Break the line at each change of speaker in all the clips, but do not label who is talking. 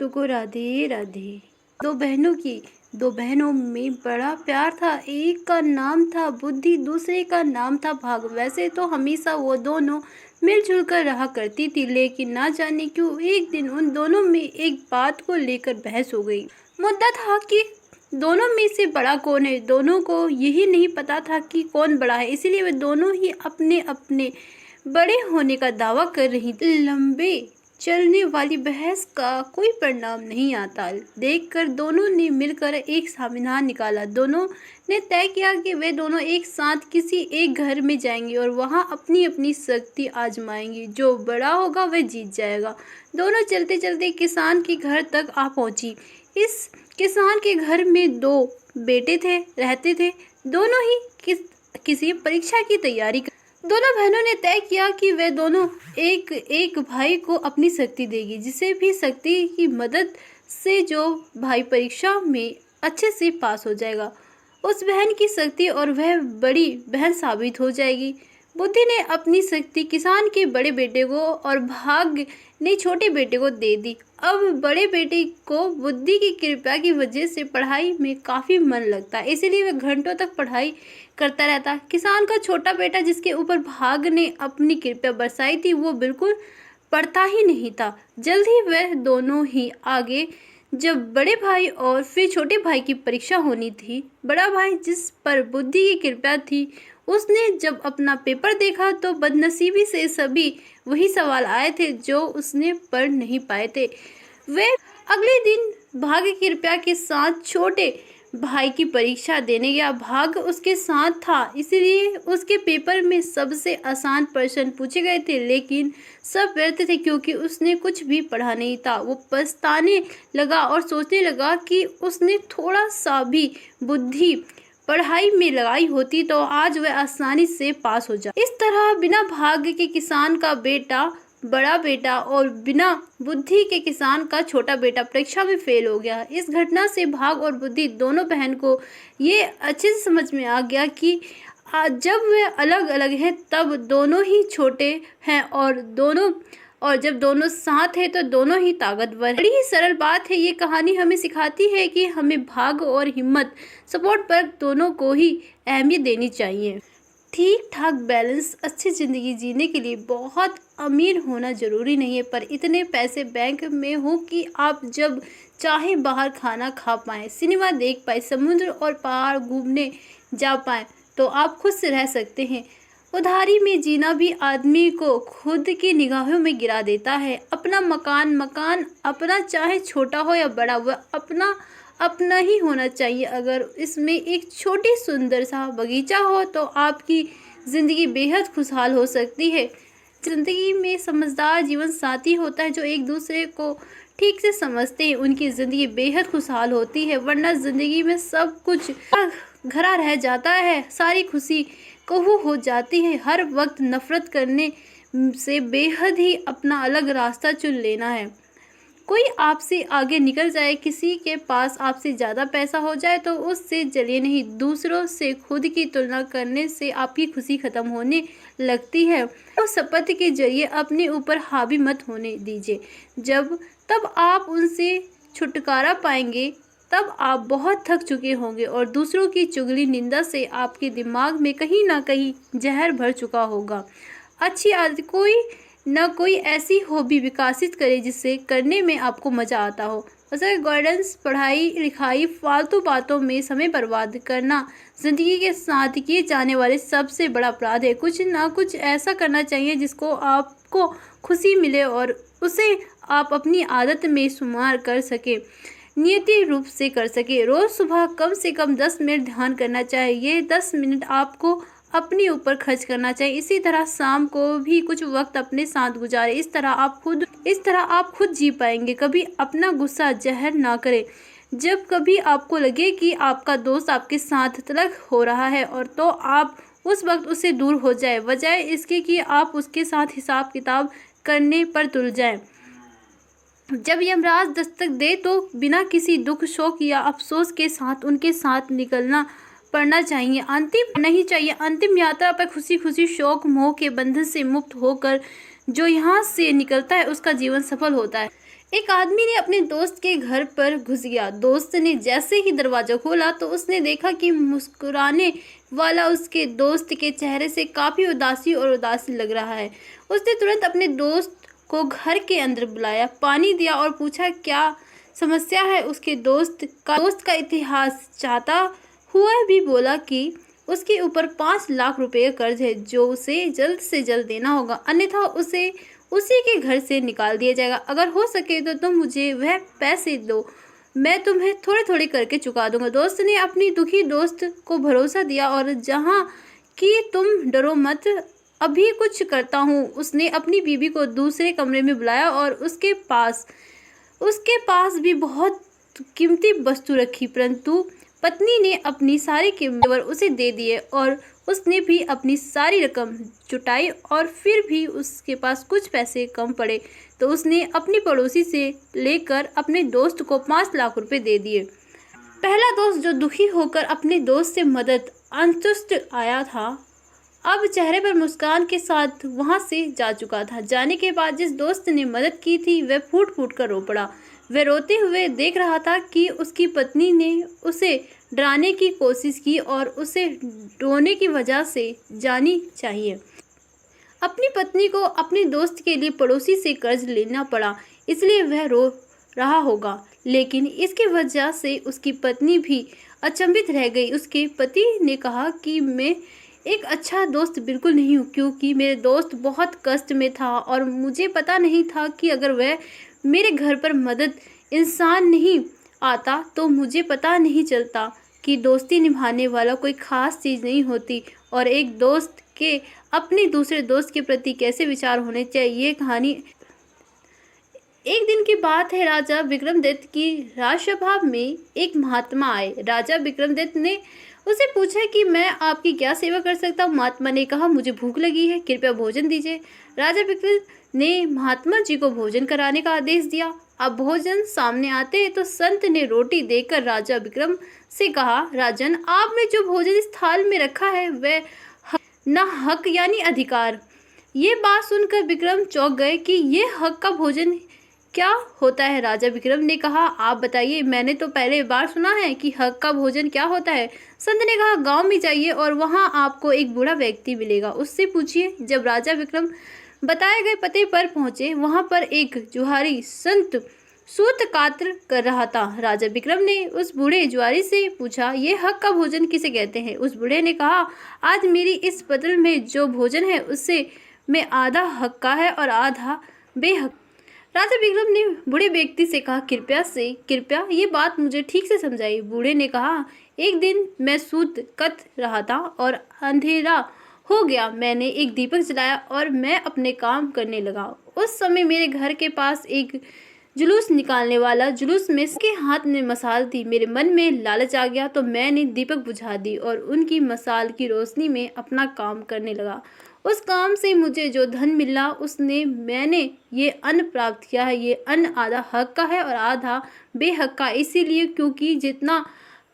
टुको राधे राधे। दो बहनों में बड़ा प्यार था। एक का नाम था बुद्धि, दूसरे का नाम था भाग। वैसे तो हमेशा वो दोनों मिलजुल कर रहा करती थी, लेकिन ना जाने क्यों एक दिन उन दोनों में एक बात को लेकर बहस हो गई। मुद्दा था कि दोनों में से बड़ा कौन है। दोनों को यही नहीं पता था कि कौन बड़ा है, इसीलिए वे दोनों ही अपने अपने बड़े होने का दावा कर रही थी। लंबे चलने वाली बहस का कोई परिणाम नहीं आता देखकर दोनों ने मिलकर एक समाधान निकाला। दोनों ने तय किया कि वे दोनों एक साथ किसी एक घर में जाएंगे और वहां अपनी अपनी शक्ति आजमाएंगे। जो बड़ा होगा वह जीत जाएगा। दोनों चलते चलते किसान के घर तक आ पहुंची। इस किसान के घर में दो बेटे रहते थे। दोनों ही किसी परीक्षा की तैयारी। दोनों बहनों ने तय किया कि वे दोनों एक एक भाई को अपनी शक्ति देगी, जिसे भी शक्ति की मदद से जो भाई परीक्षा में अच्छे से पास हो जाएगा उस बहन की शक्ति और वह बड़ी बहन साबित हो जाएगी। बुद्धि ने अपनी शक्ति किसान के बड़े बेटे को और भाग ने छोटे बेटे को दे दी। अब बड़े बेटे को बुद्धि की कृपा की वजह से पढ़ाई में काफ़ी मन लगता है, इसीलिए वह घंटों तक पढ़ाई करता रहता। किसान का छोटा बेटा, जिसके ऊपर भाग ने अपनी कृपा बरसाई थी, वो बिल्कुल पढ़ता ही नहीं था। जल्द ही वह दोनों ही आगे। जब बड़े भाई और फिर छोटे भाई की परीक्षा होनी थी, बड़ा भाई जिस पर बुद्धि की कृपा थी, उसने जब अपना पेपर देखा तो बदनसीबी से सभी वही सवाल आए थे जो उसने पढ़ नहीं पाए थे। वे अगले दिन भाग की कृपा के साथ छोटे भाई की परीक्षा देने गया। भाग उसके साथ था, इसलिए उसके पेपर में सबसे आसान प्रश्न पूछे गए थे, लेकिन सब व्यर्थ थे क्योंकि उसने कुछ भी पढ़ा नहीं था। वो पछताने लगा और सोचने लगा कि उसने थोड़ा सा भी बुद्धि पढ़ाई में लगाई होती तो आज वह आसानी से पास हो जाए। इस तरह बिना भाग के किसान का बड़ा बेटा और बिना बुद्धि के किसान का छोटा बेटा परीक्षा में फेल हो गया। इस घटना से भाग और बुद्धि दोनों बहन को ये अच्छे से समझ में आ गया कि जब वे अलग अलग हैं तब दोनों ही छोटे हैं और जब दोनों साथ हैं तो दोनों ही ताकतवर हैं। बड़ी ही सरल बात है। ये कहानी हमें सिखाती है कि हमें भाग और हिम्मत, सपोर्ट पर दोनों को ही अहमियत देनी चाहिए। ठीक ठाक बैलेंस अच्छी ज़िंदगी जीने के लिए बहुत अमीर होना ज़रूरी नहीं है, पर इतने पैसे बैंक में हो कि आप जब चाहे बाहर खाना खा पाएँ, सिनेमा देख पाएँ, समुद्र और पहाड़ घूमने जा पाएँ, तो आप खुद से रह सकते हैं। उधारी में जीना भी आदमी को खुद की निगाहों में गिरा देता है। अपना मकान अपना, चाहे छोटा हो या बड़ा, वह अपना ही होना चाहिए। अगर इसमें एक छोटी सुंदर सा बगीचा हो तो आपकी ज़िंदगी बेहद खुशहाल हो सकती है। ज़िंदगी में समझदार जीवन साथी होता है जो एक दूसरे को ठीक से समझते हैं, उनकी ज़िंदगी बेहद खुशहाल होती है। वरना ज़िंदगी में सब कुछ घरा रह जाता है, सारी खुशी कहू हो जाती है। हर वक्त नफरत करने से बेहद ही अपना अलग रास्ता चुन लेना है। कोई आपसे आगे निकल जाए, किसी के पास आपसे ज़्यादा पैसा हो जाए तो उससे जलिए नहीं। दूसरों से खुद की तुलना करने से आपकी खुशी खत्म होने लगती है। तो शपथ के जरिए अपने ऊपर हावी मत होने दीजिए। तब आप उनसे छुटकारा पाएंगे, तब आप बहुत थक चुके होंगे और दूसरों की चुगली निंदा से आपके दिमाग में कहीं ना कहीं जहर भर चुका होगा। अच्छी आदत कोई ऐसी हॉबी विकसित करे जिसे करने में आपको मज़ा आता हो। अगर गाइडेंस, पढ़ाई लिखाई, फालतू बातों में समय बर्बाद करना ज़िंदगी के साथ किए जाने वाले सबसे बड़ा अपराध है। कुछ ना कुछ ऐसा करना चाहिए जिसको आपको खुशी मिले और उसे आप अपनी आदत में शुमार कर सके, नियमित रूप से कर सके। रोज़ सुबह कम से कम 10 मिनट ध्यान करना चाहिए। ये 10 मिनट आपको अपने ऊपर खर्च करना चाहिए। इसी तरह शाम को भी कुछ वक्त अपने साथ गुजारें। इस तरह आप खुद जी पाएंगे। कभी अपना गुस्सा जहर ना करें। जब कभी आपको लगे कि आपका दोस्त आपके साथ तलख हो रहा है और तो आप उस वक्त उससे दूर हो जाए, बजाय इसके कि आप उसके साथ हिसाब किताब करने पर तुल जाएं। जब यमराज दस्तक दे तो बिना किसी दुख, शोक या अफसोस के साथ उनके साथ निकलना पड़ना चाहिए। अंतिम यात्रा पर खुशी खुशी शौक मोह के बंधन से मुक्त होकर जो यहाँ से निकलता है उसका जीवन सफल होता है। एक आदमी ने अपने दोस्त के घर पर घुस गया। दोस्त ने जैसे ही दरवाजा खोला तो उसने देखा कि मुस्कुराने वाला उसके दोस्त के चेहरे से काफी उदासी लग रहा है। उसने तुरंत अपने दोस्त को घर के अंदर बुलाया, पानी दिया और पूछा क्या समस्या है। उसके दोस्त का इतिहास चाहता हुआ भी बोला कि उसके ऊपर 5 लाख रुपए का कर्ज है जो उसे जल्द से जल्द देना होगा, अन्यथा उसे उसी के घर से निकाल दिया जाएगा। अगर हो सके तो तुम मुझे वह पैसे दो, मैं तुम्हें थोड़े थोड़े करके चुका दूंगा। दोस्त ने अपनी दुखी दोस्त को भरोसा दिया और जहाँ कि तुम डरो मत, अभी कुछ करता हूँ। उसने अपनी बीवी को दूसरे कमरे में बुलाया और उसके पास भी बहुत कीमती वस्तु रखी, परंतु पत्नी ने अपनी सारी कीमत उसे दे दिए और उसने भी अपनी सारी रकम जुटाई और फिर भी उसके पास कुछ पैसे कम पड़े तो उसने अपनी पड़ोसी से लेकर अपने दोस्त को 5 लाख रुपए दे दिए। पहला दोस्त जो दुखी होकर अपने दोस्त से मदद अंतुष्ट आया था, अब चेहरे पर मुस्कान के साथ वहां से जा चुका था। जाने के बाद जिस दोस्त ने मदद की थी वह फूट फूट कर रो पड़ा। वह रोते हुए देख रहा था कि उसकी पत्नी ने उसे डराने की कोशिश की और उसे रोने की वजह से जानी चाहिए। अपनी पत्नी को अपने दोस्त के लिए पड़ोसी से कर्ज लेना पड़ा, इसलिए वह रो रहा होगा, लेकिन इसकी वजह से उसकी पत्नी भी अचंभित रह गई। उसके पति ने कहा कि मैं एक अच्छा दोस्त बिल्कुल नहीं हूँ, क्योंकि मेरे दोस्त बहुत कष्ट में था और मुझे पता नहीं था कि अगर वह मेरे घर पर मदद इंसान नहीं आता तो मुझे पता नहीं चलता कि दोस्ती निभाने वाला कोई खास चीज़ नहीं होती और एक दोस्त के अपने दूसरे दोस्त के प्रति कैसे विचार होने चाहिए। ये कहानी एक दिन की बात है। राजा विक्रमदत्त की राजसभा में एक महात्मा आए। राजा विक्रमदत्त ने उसे पूछा कि मैं आपकी क्या सेवा कर सकता हूँ। महात्मा ने कहा, मुझे भूख लगी है, कृपया भोजन दीजिए। राजा विक्रम ने महात्मा जी को भोजन कराने का आदेश दिया। अब भोजन सामने आते तो संत ने रोटी देकर राजा विक्रम से कहा, राजन, आपने जो भोजन इस थाल में रखा है वह न हक यानी अधिकार। ये बात सुनकर विक्रम चौंक गए कि ये हक का भोजन क्या होता है। राजा विक्रम ने कहा, आप बताइए, मैंने तो पहले बार सुना है कि हक का भोजन क्या होता है। संत ने कहा, गांव में जाइए और वहां आपको एक बूढ़ा व्यक्ति मिलेगा, उससे पूछिए। जब राजा विक्रम बताए गए पते पर पहुंचे, वहां पर एक जुहारी संत सूत कात्र कर रहा था। राजा विक्रम ने उस बूढ़े जुआरी से पूछा, ये हक का भोजन किसे कहते हैं। उस बूढ़े ने कहा, आज मेरी इस पतल में जो भोजन है उससे में आधा हक का है और आधा बेहक। राजा विक्रम ने बूढ़े व्यक्ति से कहा, कृपया ये बात मुझे ठीक से समझाइए। बूढ़े ने कहा, एक दिन मैं सूत कत रहा था और अंधेरा हो गया। मैंने एक दीपक जलाया और मैं अपने काम करने लगा। उस समय मेरे घर के पास एक जुलूस निकालने वाला, जुलूस में उसके हाथ में मसाल थी। मेरे मन में लालच आ गया तो मैंने दीपक बुझा दी और उनकी मसाल की रोशनी में अपना काम करने लगा। उस काम से मुझे जो धन मिला उसने मैंने ये अन्न प्राप्त किया है। ये अन्न आधा हक का है और आधा बेहक का, इसीलिए क्योंकि जितना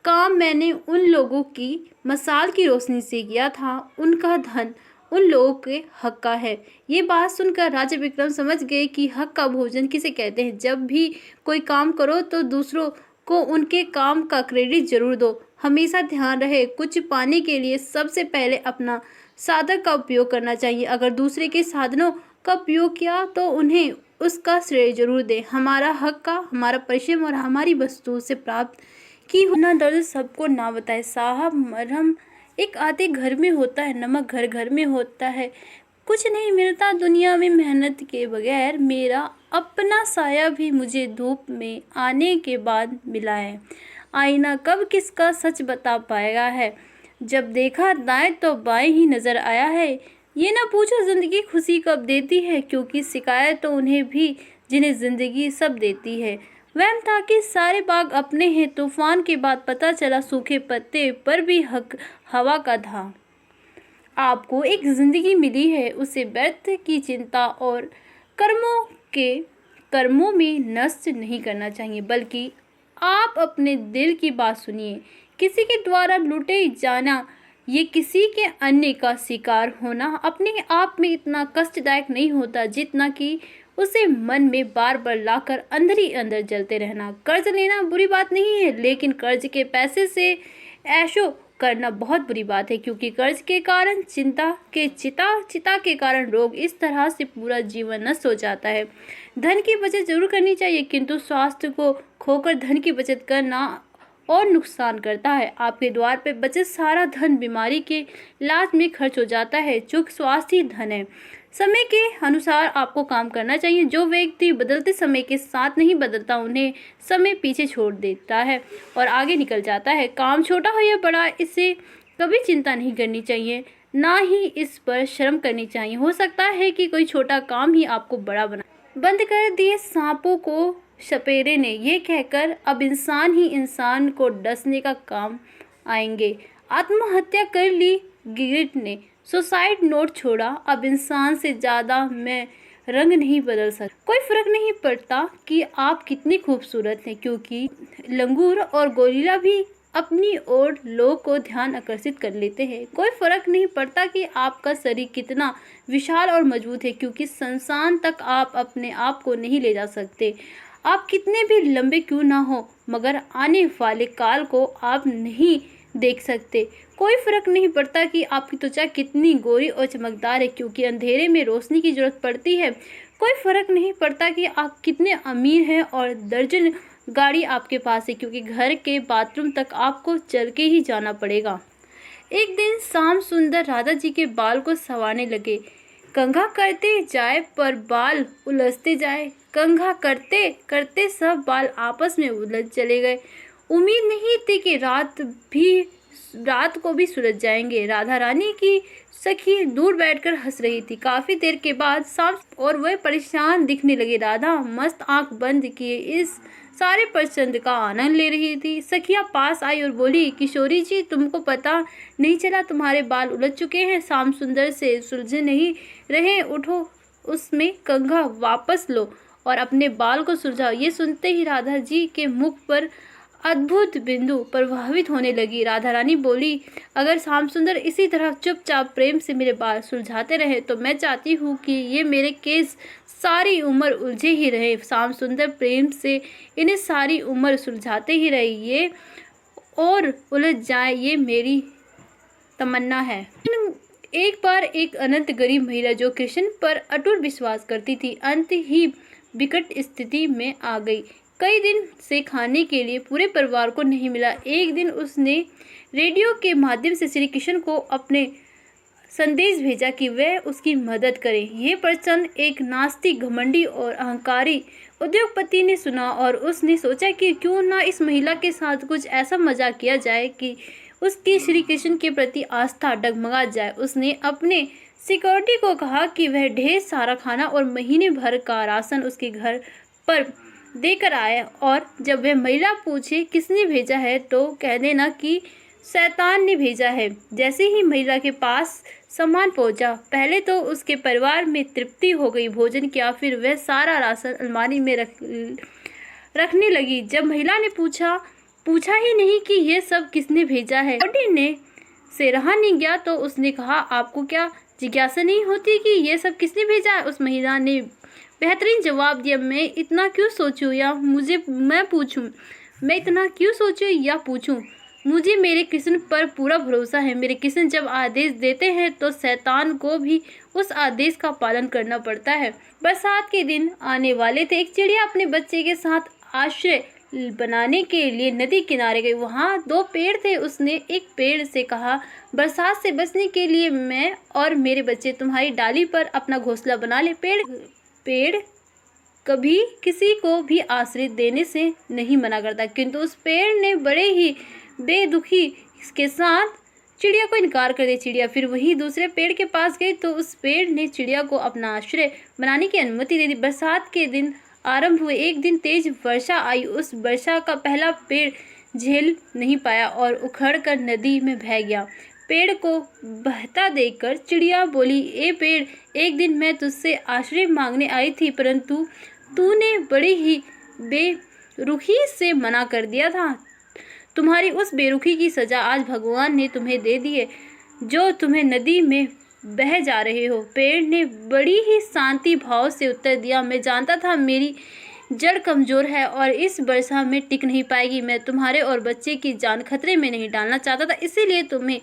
काम मैंने उन लोगों की मसाल की रोशनी से किया था उनका धन उन लोगों के हक का है। ये बात सुनकर राजा विक्रम समझ गए कि हक का भोजन किसे कहते हैं। जब भी कोई काम करो तो दूसरों को उनके काम का क्रेडिट जरूर दो। हमेशा ध्यान रहे, कुछ पाने के लिए सबसे पहले अपना साधक का उपयोग करना चाहिए। अगर दूसरे के साधनों का उपयोग किया तो उन्हें उसका श्रेय जरूर दें। हमारा हक का, हमारा परिश्रम और हमारी वस्तु से प्राप्त की होना दर्द सबको ना बताए। साहब, मरहम एक आधे घर में होता है, नमक घर घर में होता है। कुछ नहीं मिलता दुनिया में मेहनत के बगैर। मेरा अपना साया भी मुझे धूप में आने के बाद मिला है। आईना कब किसका सच बता पाएगा है। जब देखा दाएं तो बाएं ही नजर आया है। ये ना पूछो जिंदगी खुशी कब देती है, क्योंकि शिकायत तो उन्हें भी जिन्हें जिंदगी सब देती है। वहम था कि सारे बाग अपने हैं, तूफान के बाद पता चला सूखे पत्ते पर भी हक हवा का था। आपको एक जिंदगी मिली है, उसे व्यर्थ की चिंता और कर्मों में नष्ट नहीं करना चाहिए, बल्कि आप अपने दिल की बात सुनिए। किसी के द्वारा लूटे जाना, ये किसी के अन्य का शिकार होना अपने आप में इतना कष्टदायक नहीं होता जितना कि उसे मन में बार बार लाकर अंदर ही अंदर जलते रहना। कर्ज लेना बुरी बात नहीं है, लेकिन कर्ज के पैसे से ऐशो करना बहुत बुरी बात है, क्योंकि कर्ज के कारण चिता के कारण रोग, इस तरह से पूरा जीवन नष्ट हो जाता है। धन की बचत जरूर करनी चाहिए, किंतु स्वास्थ्य को खोकर धन की बचत करना और नुकसान करता है। आपके द्वार पे बचत सारा धन बीमारी के इलाज में खर्च हो जाता है, चूंकि स्वास्थ्य ही धन है। समय के अनुसार आपको काम करना चाहिए। जो व्यक्ति बदलते समय के साथ नहीं बदलता, उन्हें समय पीछे छोड़ देता है और आगे निकल जाता है। काम छोटा हो या बड़ा, इससे कभी चिंता नहीं करनी चाहिए, ना ही इस पर शर्म करनी चाहिए। हो सकता है कि कोई छोटा काम ही आपको बड़ा बंद कर दिए सांपों को सपेरे ने, ये कहकर अब इंसान ही इंसान को डसने का काम आएंगे। आत्महत्या कर ली गिरिट ने, सुसाइड नोट छोड़ा, अब इंसान से ज़्यादा मैं रंग नहीं बदल सकता। कोई फर्क नहीं पड़ता कि आप कितनी खूबसूरत हैं, क्योंकि लंगूर और गोरिल्ला भी अपनी ओर लोग को ध्यान आकर्षित कर लेते हैं। कोई फर्क नहीं पड़ता कि आपका शरीर कितना विशाल और मजबूत है, क्योंकि शमशान तक आप अपने आप को नहीं ले जा सकते। आप कितने भी लंबे क्यों ना हो, मगर आने वाले काल को आप नहीं देख सकते। कोई फर्क नहीं पड़ता कि आपकी त्वचा कितनी गोरी और चमकदार है, क्योंकि अंधेरे में रोशनी की जरूरत पड़ती है। कोई फर्क नहीं पड़ता कि आप कितने अमीर हैं और दर्जन गाड़ी आपके पास है, क्योंकि घर के बाथरूम तक आपको चल के ही जाना पड़ेगा। एक दिन श्याम सुंदर राधा जी के बाल को संवारने लगे। कंघा करते जाए पर बाल उलझते जाए, कंघा करते करते सब बाल आपस में उलझ चले गए। उम्मीद नहीं थी कि रात को भी सुलझ जाएंगे। राधा रानी की सखी दूर बैठकर हंस रही थी। काफी देर के बाद श्याम और वह परेशान दिखने लगे। राधा मस्त आंख बंद किए इस सारे प्रसंग का आनंद ले रही थी। सखिया पास आई और बोली, किशोरी जी, तुमको पता नहीं चला तुम्हारे बाल उलझ चुके हैं। श्याम सुंदर से सुलझे नहीं रहे, उठो उसमें कंघा वापस लो और अपने बाल को सुलझाओ। ये सुनते ही राधा जी के मुख पर अद्भुत बिंदु प्रभावित होने लगी। राधा रानी बोली, अगर श्याम सुंदर इसी तरह चुपचाप प्रेम से मेरे बाल सुलझाते रहे तो मैं चाहती हूँ कि ये मेरे केस सारी उम्र उलझे ही रहे। श्याम सुंदर प्रेम से इन्हें सारी उम्र सुलझाते ही रहे, ये और उलझ जाए, ये मेरी तमन्ना है। एक बार एक अनंत गरीब महिला जो कृष्ण पर अटूट विश्वास करती थी, अंत ही विकट स्थिति में आ गई। कई दिन से खाने के लिए पूरे परिवार को नहीं मिला। एक दिन उसने रेडियो के माध्यम से श्री कृष्ण को अपने संदेश भेजा कि वह उसकी मदद करे। यह प्रवचन एक नास्तिक, घमंडी और अहंकारी उद्योगपति ने सुना और उसने सोचा कि क्यों ना इस महिला के साथ कुछ ऐसा मजाक किया जाए कि उसकी श्री कृष्ण के प्रति आस्था डगमगा जाए। उसने अपने सिक्योरिटी को कहा कि वह ढेर सारा खाना और महीने भर का राशन उसके घर पर देकर आए, और जब वह महिला पूछे किसने भेजा है तो कह देना कि शैतान ने भेजा है। जैसे ही महिला के पास सामान पहुंचा, पहले तो उसके परिवार में तृप्ति हो गई। भोजन किया, फिर वह सारा राशन अलमारी में रखने लगी। जब महिला ने पूछा ही नहीं कि यह सब किसने भेजा है, ने से रहा नहीं गया तो उसने कहा, आपको क्या जिज्ञासा नहीं होती कि यह सब किसने भेजा है? उस महिला ने बेहतरीन जवाब दिया, मैं इतना क्यों सोचूं या पूछूं? मुझे मेरे कृष्ण पर पूरा भरोसा है। मेरे कृष्ण जब आदेश देते हैं तो शैतान को भी उस आदेश का पालन करना पड़ता है। बरसात के दिन आने वाले थे। एक चिड़िया अपने बच्चे के साथ आश्रय बनाने के लिए नदी किनारे गई। वहाँ 2 पेड़ थे। उसने एक पेड़ से कहा, बरसात से बचने के लिए मैं और मेरे बच्चे तुम्हारी डाली पर अपना घोंसला बना ले। पेड़ कभी किसी को भी आश्रय देने से नहीं मना करता, किंतु उस पेड़ ने बड़े ही बेदुखी के साथ चिड़िया को इनकार कर दिया। चिड़िया फिर वही दूसरे पेड़ के पास गई तो उस पेड़ ने चिड़िया को अपना आश्रय बनाने की अनुमति दे दी। बरसात के दिन आरंभ हुए। एक दिन तेज वर्षा आई। उस वर्षा का पहला पेड़ झेल नहीं पाया और उखड़कर नदी में बह गया। पेड़ को बहता देखकर चिड़िया बोली, ए पेड़, एक दिन मैं तुझसे आश्रय मांगने आई थी, परंतु तूने बड़ी ही बेरुखी से मना कर दिया था। तुम्हारी उस बेरुखी की सजा आज भगवान ने तुम्हें दे दी है। जो तुम्हें नदी में बह जा रहे हो। पेड़ ने बड़ी ही शांति भाव से उत्तर दिया, मैं जानता था मेरी जड़ कमजोर है और इस वर्षा में टिक नहीं पाएगी। मैं तुम्हारे और बच्चे की जान खतरे में नहीं डालना चाहता था, इसीलिए तुम्हें